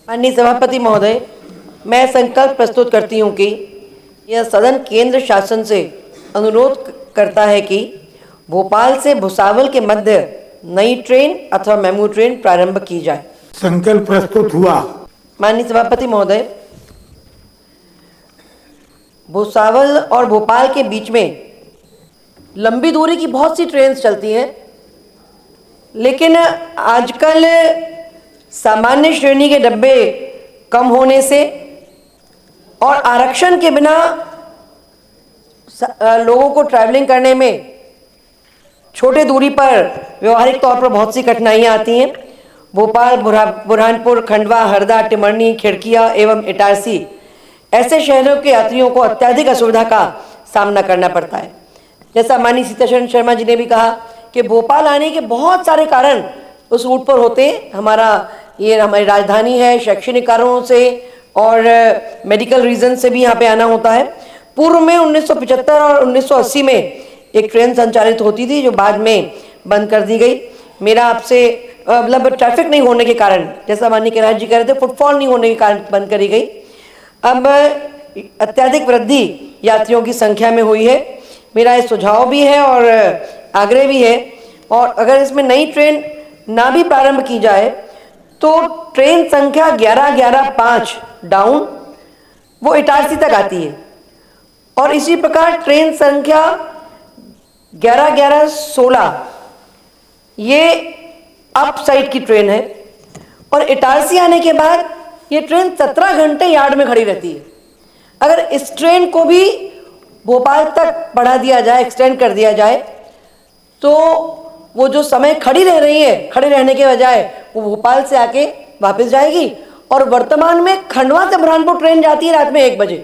माननीय सभापति महोदय, मैं संकल्प प्रस्तुत करती हूं कि यह सदन केंद्र शासन से अनुरोध करता है कि भोपाल से भुसावल के मध्य नई ट्रेन अथवा मेमू ट्रेन प्रारंभ की जाए। संकल्प प्रस्तुत हुआ। माननीय सभापति महोदय, भुसावल और भोपाल के बीच में लंबी दूरी की बहुत सी ट्रेन चलती हैं, लेकिन आजकल सामान्य श्रेणी के डब्बे कम होने से और आरक्षण के बिना लोगों को ट्रैवलिंग करने में छोटे दूरी पर व्यवहारिक तौर पर बहुत सी कठिनाइयां आती हैं। भोपाल, बुरहानपुर, खंडवा, हरदा, टिमरनी, खिड़किया एवं इटारसी ऐसे शहरों के यात्रियों को अत्यधिक असुविधा का सामना करना पड़ता है। जैसा माननीय सीतारमण शर्मा जी ने भी कहा कि भोपाल आने के बहुत सारे कारण उस रूट पर होते हैं। हमारी राजधानी है, शैक्षणिक कारणों से और मेडिकल रीजन से भी यहाँ पे आना होता है। पूर्व में 1975 और 1980 में एक ट्रेन संचालित होती थी जो बाद में बंद कर दी गई। मेरा आपसे मतलब ट्रैफिक नहीं होने के कारण, जैसा माननीय कैलाश जी कह रहे थे, फुटफॉल नहीं होने के कारण बंद करी गई। अब अत्यधिक वृद्धि यात्रियों की संख्या में हुई है। मेरा ये सुझाव भी है और आग्रह भी है, और अगर इसमें नई ट्रेन ना भी प्रारंभ की जाए तो ट्रेन संख्या 11-11-5 डाउन वो इटारसी तक आती है, और इसी प्रकार ट्रेन संख्या 11-11-16 ये अप साइड की ट्रेन है, और इटारसी आने के बाद ये ट्रेन 17 घंटे यार्ड में खड़ी रहती है। अगर इस ट्रेन को भी भोपाल तक बढ़ा दिया जाए, एक्सटेंड कर दिया जाए, तो वो जो समय खड़ी रह रही है, खड़े रहने के बजाय वो भोपाल से आके वापस जाएगी। और वर्तमान में खंडवा से बुरहानपुर ट्रेन जाती है रात में 1 बजे,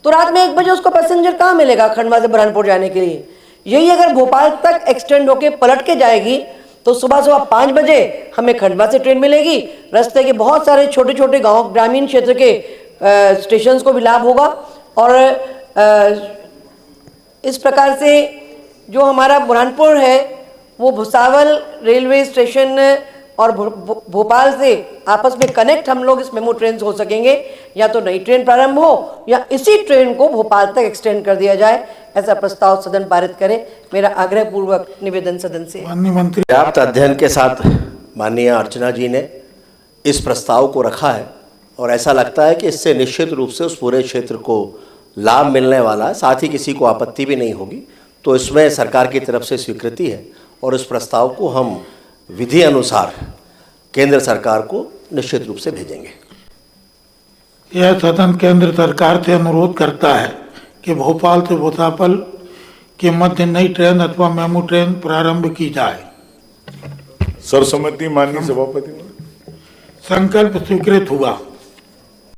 तो रात में 1 बजे उसको पैसेंजर कहाँ मिलेगा खंडवा से बुरहानपुर जाने के लिए? यही अगर भोपाल तक एक्सटेंड होके पलट के जाएगी तो सुबह 5 बजे हमें खंडवा से ट्रेन मिलेगी। रास्ते के बहुत सारे छोटे छोटे गाँव, ग्रामीण क्षेत्र के स्टेशन को भी लाभ होगा, और इस प्रकार से जो हमारा बुरहानपुर है वो भुसावल रेलवे स्टेशन और भोपाल से आपस में कनेक्ट हम लोग इस मेमू ट्रेन से हो सकेंगे। या तो नई ट्रेन प्रारंभ हो या इसी ट्रेन को भोपाल तक एक्सटेंड कर दिया जाए, ऐसा प्रस्ताव सदन पारित करे। मेरा आग्रह पूर्वक निवेदन सदन से। माननीय मंत्री, पर्याप्त अध्ययन के साथ माननीय अर्चना जी ने इस प्रस्ताव को रखा है, और ऐसा लगता है कि इससे निश्चित रूप से उस पूरे क्षेत्र को लाभ मिलने वाला है, साथ ही किसी को आपत्ति भी नहीं होगी। तो इसमें सरकार की तरफ से स्वीकृति है, और इस प्रस्ताव को हम विधि अनुसार केंद्र सरकार को निश्चित रूप से भेजेंगे। यह सदन केंद्र सरकार से अनुरोध करता है कि भोपाल से भुसावल के मध्य नई ट्रेन अथवा मेमू ट्रेन प्रारंभ की जाए। सर्वसम्मति माननीय सभापति। संकल्प स्वीकृत हुआ।